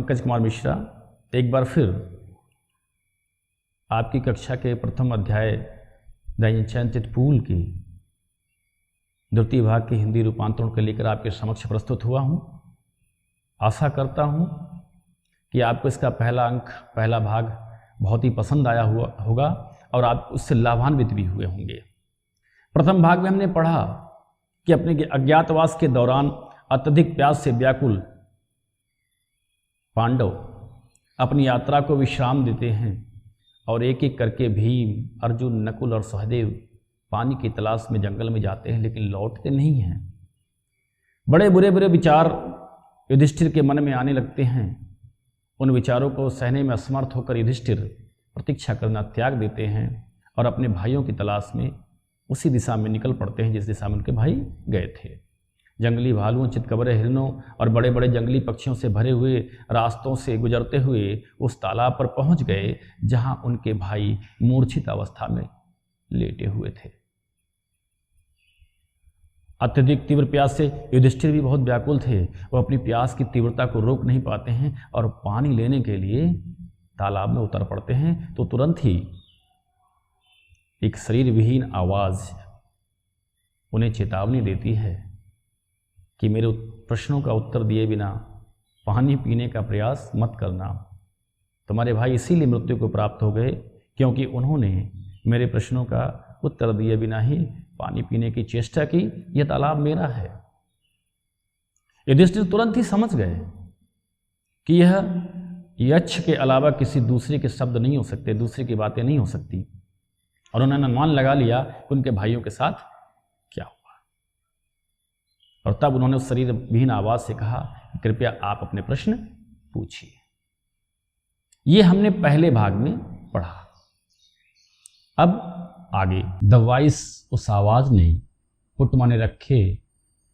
पंकज कुमार मिश्रा एक बार फिर आपकी कक्षा के प्रथम अध्याय द एन्चेंटेड पूल की द्वितीय भाग के हिंदी रूपांतरण को लेकर आपके समक्ष प्रस्तुत हुआ हूँ। आशा करता हूँ कि आपको इसका पहला भाग बहुत ही पसंद आया होगा और आप उससे लाभान्वित भी हुए होंगे। प्रथम भाग में हमने पढ़ा कि अपने अज्ञातवास के दौरान अत्यधिक प्यास से व्याकुल पांडव अपनी यात्रा को विश्राम देते हैं और एक एक करके भीम, अर्जुन, नकुल और सहदेव पानी की तलाश में जंगल में जाते हैं, लेकिन लौटते नहीं हैं। बड़े बुरे विचार युधिष्ठिर के मन में आने लगते हैं। उन विचारों को सहने में असमर्थ होकर युधिष्ठिर प्रतीक्षा करना त्याग देते हैं और अपने भाइयों की तलाश में उसी दिशा में निकल पड़ते हैं जिस दिशा में उनके भाई गए थे। जंगली भालुओं, चितकबरे हिरणों और बड़े बड़े जंगली पक्षियों से भरे हुए रास्तों से गुजरते हुए उस तालाब पर पहुंच गए जहां उनके भाई मूर्छित अवस्था में लेटे हुए थे। अत्यधिक तीव्र प्यास से युधिष्ठिर भी बहुत व्याकुल थे। वह अपनी प्यास की तीव्रता को रोक नहीं पाते हैं और पानी लेने के लिए तालाब में उतर पड़ते हैं तो तुरंत ही एक शरीर विहीन आवाज उन्हें चेतावनी देती है कि मेरे प्रश्नों का उत्तर दिए बिना पानी पीने का प्रयास मत करना। तुम्हारे भाई इसीलिए मृत्यु को प्राप्त हो गए क्योंकि उन्होंने मेरे प्रश्नों का उत्तर दिए बिना ही पानी पीने की चेष्टा की। यह तालाब मेरा है। युधिष्ठिर तुरंत ही समझ गए कि यह यक्ष के अलावा किसी दूसरे के शब्द नहीं हो सकते, दूसरे की बातें नहीं हो सकती, और उन्होंने अनुमान लगा लिया कि उनके भाइयों के साथ क्या हुआ। और तब उन्होंने उस शरीर विहीन आवाज से कहा, कृपया आप अपने प्रश्न पूछिए। ये हमने पहले भाग में पढ़ा। अब आगे द वॉइस, उस आवाज ने, पुट माने रखे,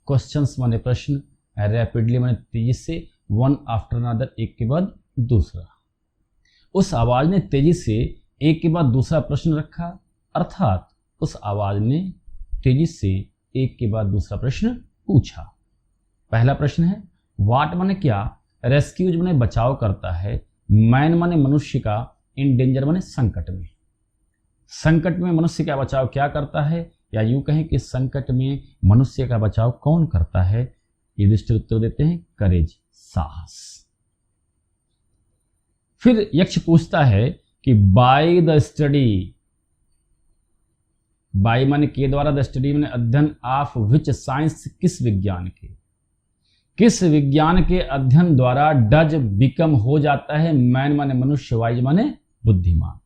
क्वेश्चंस माने प्रश्न, रैपिडली माने तेजी से, वन आफ्टर अनदर, एक के बाद दूसरा। उस आवाज ने तेजी से एक के बाद दूसरा प्रश्न रखा, अर्थात उस आवाज ने तेजी से एक के बाद दूसरा प्रश्न पूछा। पहला प्रश्न है वाट माने क्या, रेस्क्यूज माने बचाव करता है, मैन माने मनुष्य का, इन डेंजर माने संकट में। संकट में मनुष्य का बचाव क्या करता है, या यूं कहें कि संकट में मनुष्य का बचाव कौन करता है। युधिष्ठिर उत्तर देते हैं करेज, साहस। फिर यक्ष पूछता है कि बाय द स्टडी, बाय माने के द्वारा, द स्टडी माने अध्ययन, ऑफ विच साइंस, किस विज्ञान के, किस विज्ञान के अध्ययन द्वारा डज बिकम हो जाता है, मैन माने मनुष्य, वाइज माने बुद्धिमान।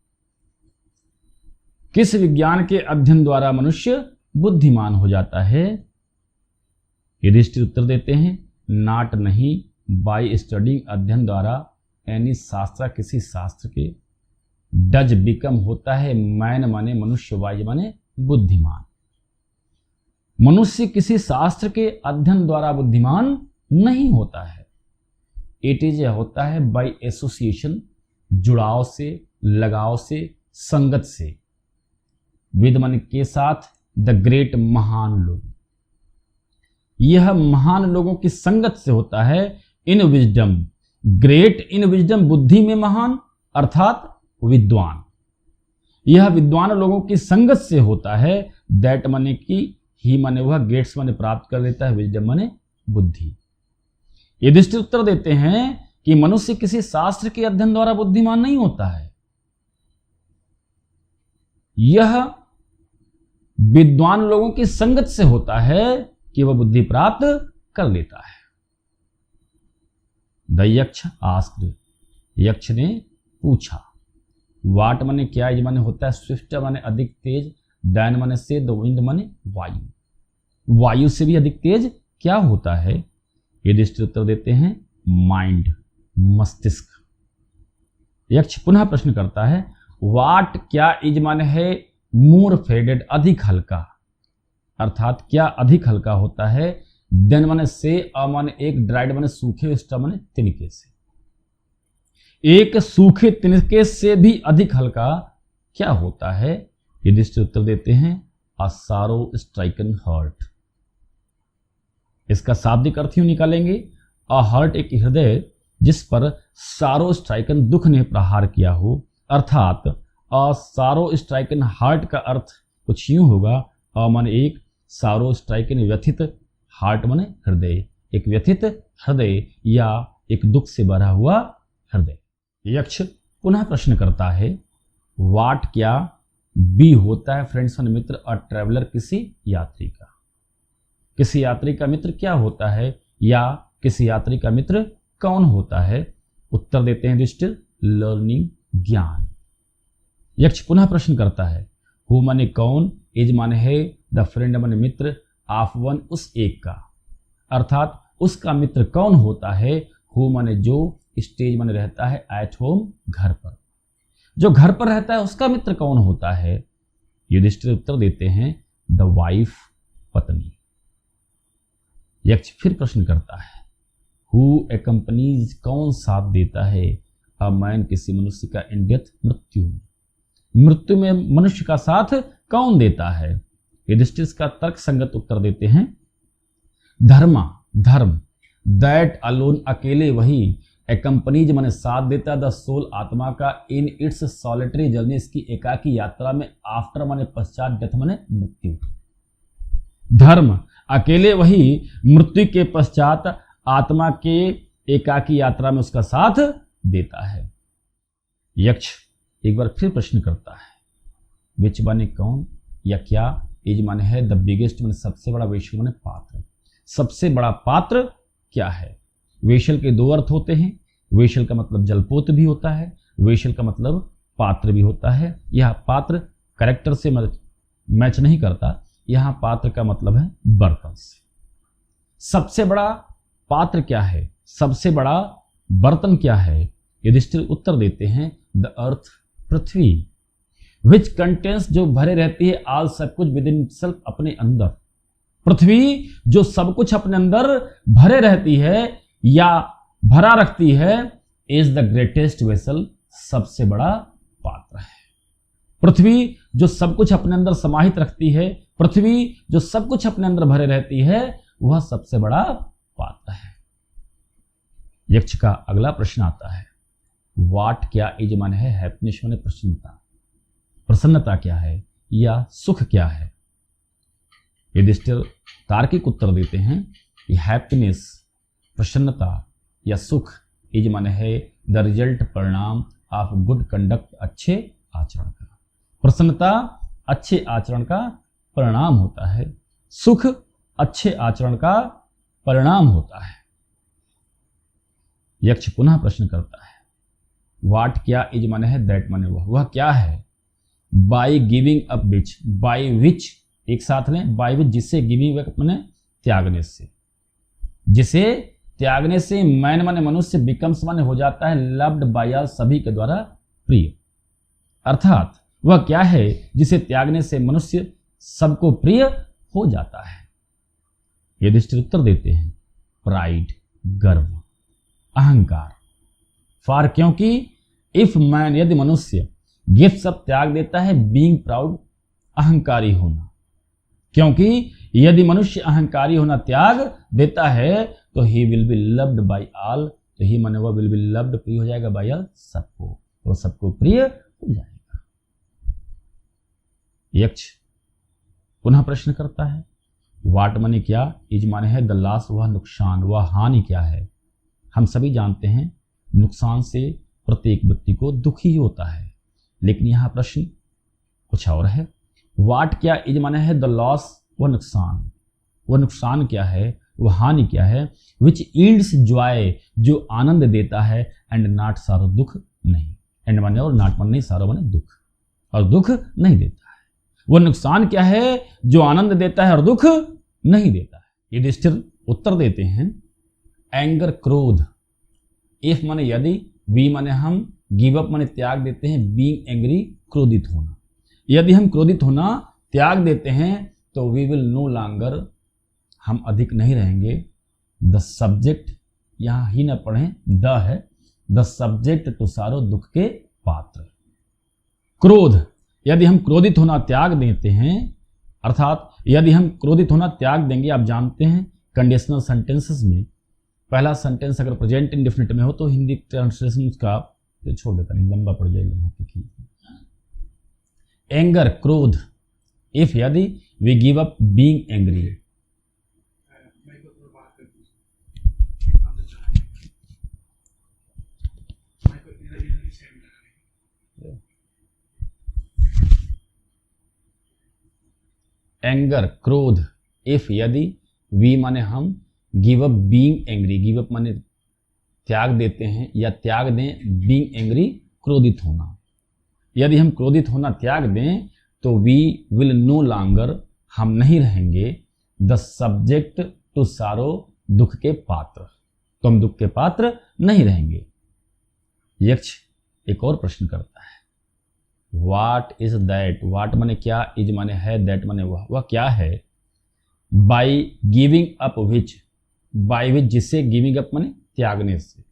किस विज्ञान के अध्ययन द्वारा मनुष्य बुद्धिमान हो जाता है। युधिष्ठिर उत्तर देते हैं नाट नहीं, बाय स्टडिंग, अध्ययन द्वारा, एनी शास्त्र, किसी शास्त्र के, डज बिकम होता है, मैन माने मनुष्य, वाइज माने बुद्धिमान। मनुष्य किसी शास्त्र के अध्ययन द्वारा बुद्धिमान नहीं होता है। इट इज होता है बाय एसोसिएशन, जुड़ाव से, लगाव से, संगत से, विद माने के साथ, द ग्रेट, महान लोग। यह महान लोगों की संगत से होता है। इन विजडम, ग्रेट इन विजडम, बुद्धि में महान अर्थात विद्वान। यह विद्वान लोगों की संगत से होता है। दैट माने की, ही माने वह, गेट्स माने प्राप्त कर लेता है, विजडम माने बुद्धि। युधिष्ठिर उत्तर देते हैं कि मनुष्य किसी शास्त्र के अध्ययन द्वारा बुद्धिमान नहीं होता है। यह विद्वान लोगों की संगत से होता है कि वह बुद्धि प्राप्त कर लेता है। द यक्ष आस्क्ड, यक्ष ने पूछा। वाट माने क्या, इज माने होता है स्विफ्ट माने अधिक तेज, दैन माने से, द विंड माने वायु। वायु से भी अधिक तेज क्या होता है। युधिष्ठिर उत्तर देते हैं माइंड, मस्तिष्क। यक्ष पुनः प्रश्न करता है वाट क्या, इज माने है मोर फेडेड, अधिक हल्का, अर्थात क्या अधिक हल्का होता है। देन माने से, अ माने एक, ड्राइड माने सूखे, स्टा माने तिनके से। एक सूखे तिनके से भी अधिक हल्का क्या होता है। युधिष्ठिर उत्तर देते हैं अ सारो स्ट्राइकन हर्ट। इसका शाब्दिक अर्थ यूं निकालेंगे, अ हर्ट एक हृदय जिस पर सारो स्ट्राइकन दुख ने प्रहार किया हो, अर्थात सारो स्ट्राइकन हार्ट का अर्थ कुछ यूं होगा, माने एक, सारो स्ट्राइकन व्यथित, हार्ट माने हृदय, एक व्यथित हृदय या एक दुख से भरा हुआ हृदय। यक्ष पुनः प्रश्न करता है, वाट क्या बी होता है फ्रेंड्स और मित्र, और ट्रैवलर किसी यात्री का, किसी यात्री का मित्र क्या होता है, या किसी यात्री का मित्र कौन होता है? उत्तर देते हैं युधिष्ठिर, लर्निंग, ज्ञान। यक्ष पुनः प्रश्न करता है, हु माने कौन, इज माने है, द फ्रेंड माने मित्र, ऑफ वन उस एक का, अर्थात उसका मित्र कौन होता है? हु माने जो, स्टेज माने रहता है, एट होम घर पर, जो घर पर रहता है उसका मित्र कौन होता है? युधिष्ठिर उत्तर देते हैं, द वाइफ, पत्नी। यक्ष फिर प्रश्न करता है, हु एकम्पनीज कौन साथ देता है, अ मैन किसी मनुष्य का, इन डेथ मृत्यु में, मृत्यु में मनुष्य का साथ कौन देता है? युधिष्ठिर का तर्क संगत उत्तर देते हैं, धर्मा, धर्म, दैट अलोन, अकेले वही, एकम्पनीज माने साथ देता, द सोल, आत्मा का, इन इट्स सॉलिटरी जर्नी, इसकी एकाकी यात्रा में, आफ्टर माने पश्चात, डेथ माने मृत्यु। धर्म अकेले वही मृत्यु के पश्चात आत्मा के एकाकी यात्रा में उसका साथ देता है। यक्ष एक बार फिर प्रश्न करता है, विच माने कौन या क्या, इज माने है, द बिगेस्ट माने सबसे बड़ा, वेशल माने पात्र, सबसे बड़ा पात्र क्या है? वेशल के दो अर्थ होते हैं, वेशल का मतलब जलपोत भी होता है, वेशल का मतलब पात्र भी होता है। यह पात्र कैरेक्टर से मैच नहीं करता, यहां पात्र का मतलब है बर्तन से। सबसे बड़ा पात्र क्या है, सबसे बड़ा बर्तन क्या है? युधिष्ठिर उत्तर देते हैं, the earth, Prithvi, which contains, जो भरे रहती है, आल, सब कुछ, विद इन सेल्फ, अपने अंदर। पृथ्वी जो सब कुछ अपने अंदर भरे रहती है या भरा रखती है, इज द ग्रेटेस्ट वेसल, सबसे बड़ा पात्र है। पृथ्वी जो सब कुछ अपने अंदर समाहित रखती है, पृथ्वी जो सब कुछ अपने अंदर भरे रहती है, वह सबसे बड़ा पात्र है। यक्ष का अगला प्रश्न आता है, वाट क्या, इज माने है, हैप्पीनेस माने प्रसन्नता, प्रसन्नता क्या है या सुख क्या है? युधिष्ठिर तार्किक उत्तर देते हैं कि हैप्पीनेस, प्रसन्नता या सुख, इज माने है, द रिजल्ट, परिणाम, ऑफ गुड कंडक्ट, अच्छे आचरण का। प्रसन्नता अच्छे आचरण का परिणाम होता है, सुख अच्छे आचरण का परिणाम होता है। यक्ष पुनः प्रश्न करता है, वाट क्या, इज माने है, दैट माने वह क्या है? By giving up which, by which, एक साथ लें, बाई विच, जिसे, गिविंग अप माने त्यागने से, जिसे त्यागने से, मैन माने मनुष्य, बिकम्स माने हो जाता है, लव्ड बाय ऑल, सभी के द्वारा प्रिय, अर्थात वह क्या है जिसे त्यागने से मनुष्य सबको प्रिय हो जाता है? युधिष्ठिर उत्तर देते हैं, प्राइड, गर्व, अहंकार। फॉर, क्योंकि, इफ मैन, यदि मनुष्य, गिफ्ट सब त्याग देता है, बीइंग प्राउड, अहंकारी होना, क्योंकि यदि मनुष्य अहंकारी होना त्याग देता है तो he will be loved by all, तो ही माने वह विल बी लव्ड, प्रिय हो जाएगा, बाय ऑल, सबको, वो सबको प्रिय हो जाएगा। यक्ष पुनः प्रश्न करता है, वाट माने क्या, इज माने है, द लॉस, वह नुकसान, वह हानि क्या है? हम सभी जानते हैं नुकसान से प्रत्येक व्यक्ति को दुखी होता है, लेकिन यहां प्रश्न कुछ और है। वाट क्या, इज माने है, द लॉस, वह नुकसान, वह नुकसान क्या है, वह हानि क्या है? विच यील्ड्स जॉय, जो आनंद देता है, एंड नॉट सारो, दुख नहीं, एंड माने और नॉट माने नहीं, सारो माने दुख, और दुख नहीं देता है। वह नुकसान क्या है जो आनंद देता है और दुख नहीं देता है? युधिष्ठिर उत्तर देते हैं, एंगर, क्रोध, इफ माने यदि, वी माने हम, गिव अप माने त्याग देते हैं, बीइंग एंग्री, क्रोधित होना। यदि हम क्रोधित होना त्याग देते हैं तो वी विल नो लॉन्गर, हम अधिक नहीं रहेंगे, द सब्जेक्ट, यहां ही न पढ़ें, द है, द सब्जेक्ट टू सारो, दुख के पात्र। क्रोध, यदि हम क्रोधित होना त्याग देते हैं, अर्थात यदि हम क्रोधित होना त्याग देंगे, आप जानते हैं कंडीशनल सेंटेंसेस में पहला सेंटेंस अगर प्रेजेंट इंडेफिनिट में हो तो हिंदी ट्रांसलेशन उसका छोड़ देता, नहीं लंबा पड़ जाएगा। एंगर, क्रोध, इफ यदि we give up being angry. Anger, क्रोध, इफ यदि, वी माने हम, give up being angry, give up माने त्याग देते हैं या त्याग दें, बीइंग एंग्री क्रोधित होना। यदि हम क्रोधित होना त्याग दें तो वी विल नो लॉन्गर, हम नहीं रहेंगे, द सब्जेक्ट टू सारो, दुख के पात्र, तो हम दुख के पात्र नहीं रहेंगे। यक्ष एक और प्रश्न करता है, वाट इज दैट, वाट माने क्या, इज माने है, दैट माने वह क्या है, by giving up which, by which जिसे, गिविंग अप माने त्यागने से,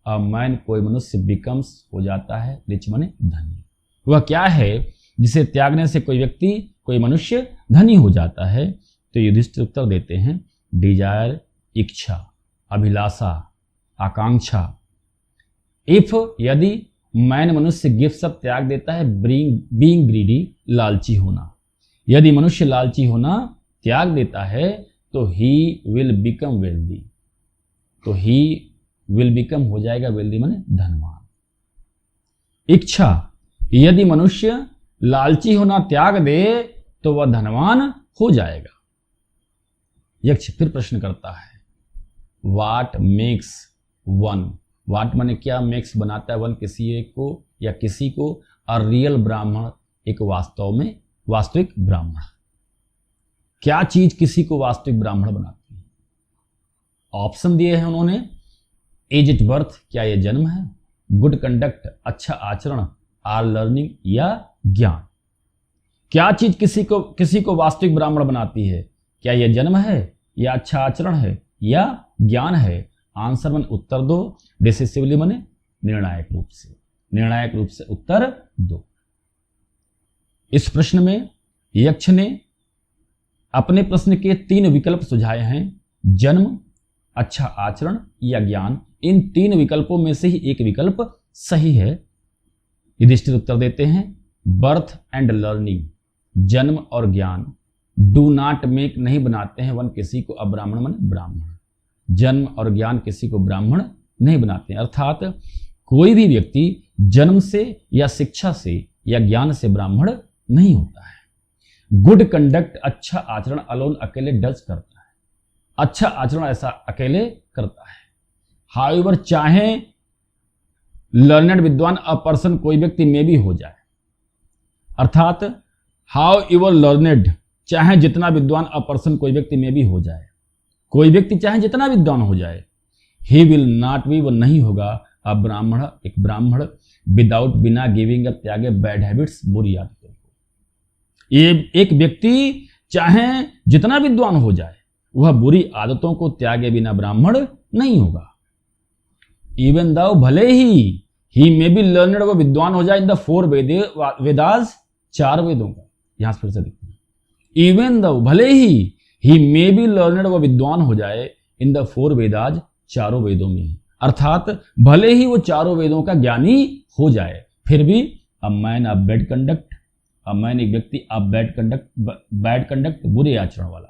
अ मैन कोई मनुष्य बिकम्स हो जाता है, रिच माने धनी, वह क्या है जिसे त्यागने से कोई व्यक्ति, कोई मनुष्य धनी हो जाता है। तो युधिष्ठिर उत्तर देते हैं, डिजायर, इच्छा, अभिलाषा, आकांक्षा, इफ यदि, मैन मनुष्य गिफ्ट अप त्याग देता है, बीइंग ग्रीडी, लालची होना, यदि मनुष्य लालची होना त्याग देता है तो ही विल बिकम वेल्दी, तो ही विल बिकम हो जाएगा वेल्दी माने धनवान। इच्छा, यदि मनुष्य लालची होना त्याग दे तो वह धनवान हो जाएगा। यक्ष फिर प्रश्न करता है, वाट मेक्स वन, वाट माने क्या, मेक्स बनाता है वन किसी एक को या किसी को, अ रियल ब्राह्मण, एक वास्तव में वास्तविक ब्राह्मण, क्या चीज किसी को वास्तविक ब्राह्मण बनाती है। ऑप्शन दिए हैं उन्होंने, एज इट बर्थ, क्या यह जन्म है, गुड कंडक्ट, अच्छा आचरण, आर लर्निंग या ज्ञान। क्या चीज किसी को वास्तविक ब्राह्मण बनाती है, क्या यह जन्म है या अच्छा आचरण है या ज्ञान है। आंसर मन उत्तर दो, डिसिसिवली माने निर्णायक रूप से, निर्णायक रूप से उत्तर दो। इस प्रश्न में यक्ष ने अपने प्रश्न के 3 विकल्प सुझाए हैं, जन्म, अच्छा आचरण या ज्ञान। इन 3 विकल्पों में से ही एक विकल्प सही है। युधिष्ठिर उत्तर देते हैं, बर्थ एंड लर्निंग, जन्म और ज्ञान, डू नॉट मेक, नहीं बनाते हैं वन किसी को अब्राह्मण मन ब्राह्मण, जन्म और ज्ञान किसी को ब्राह्मण नहीं बनाते हैं। अर्थात कोई भी व्यक्ति जन्म से या शिक्षा से या ज्ञान से ब्राह्मण नहीं होता है। गुड कंडक्ट, अच्छा आचरण अलोन, अकेले डज करता है, अच्छा आचरण ऐसा अकेले करता है। हाउएवर, चाहे लर्नेड विद्वान अ पर्सन, कोई व्यक्ति में भी हो जाए, अर्थात हाउ एवर लर्नेड, चाहे जितना विद्वान अ पर्सन, कोई व्यक्ति में भी हो जाए, कोई व्यक्ति चाहे जितना विद्वान हो जाए, ही विल नॉट बी, वो नहीं होगा, अ ब्राह्मण, एक ब्राह्मण, विदाउट, बिना, गिविंग अप, त्यागे, बैड हैबिट्स, बुरी आदतों को। ये एक व्यक्ति चाहे जितना विद्वान हो जाए, वह बुरी आदतों को त्यागे बिना ब्राह्मण नहीं होगा। इवन दाउ, भले ही मे बी लर्नड, वो विद्वान हो जाए इन द 4 वेदास, 4 वेदों का, यहां से फिर से देखते हैं, इवन दाउ, भले ही मे बी लर्नड, वो विद्वान हो जाए इन द 4 वेदास, 4 वेदों में, अर्थात भले ही वो 4 वेदों का ज्ञानी हो जाए, फिर भी a man of bad conduct, a man एक व्यक्ति, ऑफ बैड कंडक्ट, बुरे आचरण वाला,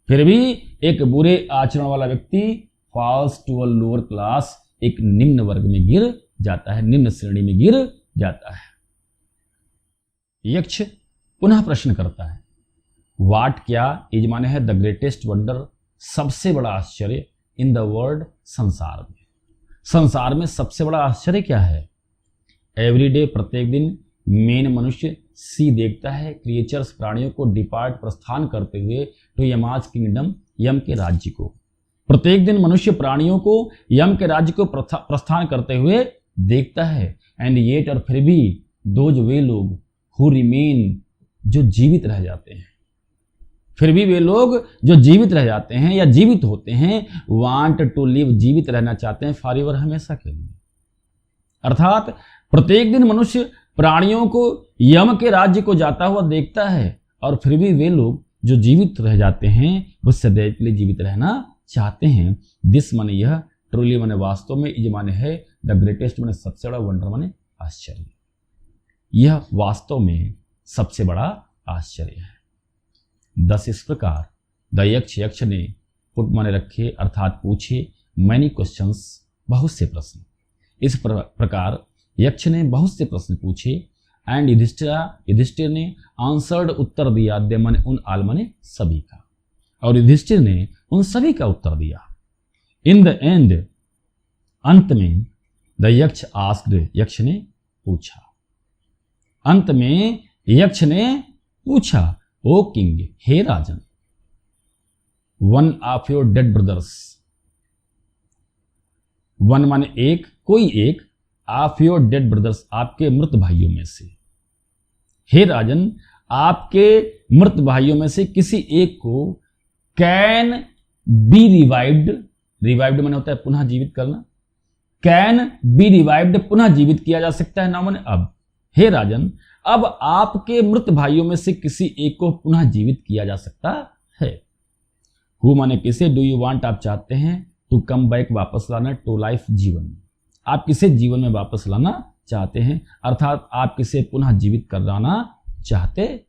फिर भी एक बुरे आचरण वाला व्यक्ति falls to a lower class, एक निम्न वर्ग में गिर जाता है, निम्न श्रेणी में गिर जाता है। यक्ष पुनः प्रश्न करता है, वाट क्या, इज माने है द ग्रेटेस्ट वंडर, सबसे बड़ा आश्चर्य, इन द वर्ल्ड, संसार में, संसार में सबसे बड़ा आश्चर्य क्या है। एवरीडे, प्रत्येक दिन, मेन मनुष्य, सी देखता है, क्रिएचर्स, प्राणियों को, डिपार्ट, प्रस्थान करते हुए, टू यमाज किंगडम, यम के राज्य को, प्रत्येक दिन मनुष्य प्राणियों को यम के राज्य को प्रस्थान करते हुए देखता है। एंड येट, और फिर भी, दोज, वे लोग, हु रिमेन, जो जीवित रह जाते हैं, फिर भी वे लोग जो जीवित रह जाते हैं या जीवित होते हैं, वांट टू लिव, जीवित रहना चाहते हैं, फॉरएवर, हमेशा के लिए। अर्थात प्रत्येक दिन मनुष्य प्राणियों को यम के राज्य को जाता हुआ देखता है, और फिर भी वे लोग जो जीवित रह जाते हैं वो सदैव के लिए जीवित रहना चाहते हैं। दिस माने यह, ट्रूली माने वास्तव में, इज माने है, द ग्रेटेस्ट माने सबसे बड़ा, वंडर माने आश्चर्य। यह वास्तव में सबसे बड़ा आश्चर्य है। 10 इस प्रकार द यक्ष ने पुट माने रखे अर्थात पूछे, मैनी क्वेश्चंस बहुत से प्रश्न। इस प्रकार यक्ष ने बहुत से प्रश्न पूछे, एंड युधिष्ठिर ने आंसर्ड उत्तर दिया, दे माने उन, आल माने सभी का, और युधिष्ठिर ने उन सभी का उत्तर दिया। इन द एंड, अंत में, द यक्ष आस्क्ड, यक्ष ने पूछा, अंत में यक्ष ने पूछा, ओ किंग, हे राजन, one of your dead brothers, one माने एक, कोई एक, ऑफ योर डेड ब्रदर्स, आपके मृत भाइयों में से, हे राजन, आपके मृत भाइयों में से किसी एक को कैन बी रिवाइव्ड, रिवाइव्ड माने होता है पुनः जीवित करना, कैन बी रिवाइव्ड, पुनः जीवित किया जा सकता है, ना माने अब। हे राजन, अब आपके मृत भाइयों में से किसी एक को पुनः जीवित किया जा सकता है। हु माने किसे, डू यू वांट, आप चाहते हैं, टू कम बैक, वापस लाना, टू लाइफ, जीवन, आप किसे जीवन में वापस लाना चाहते हैं, अर्थात आप किसे पुनः जीवित कराना चाहते हैं।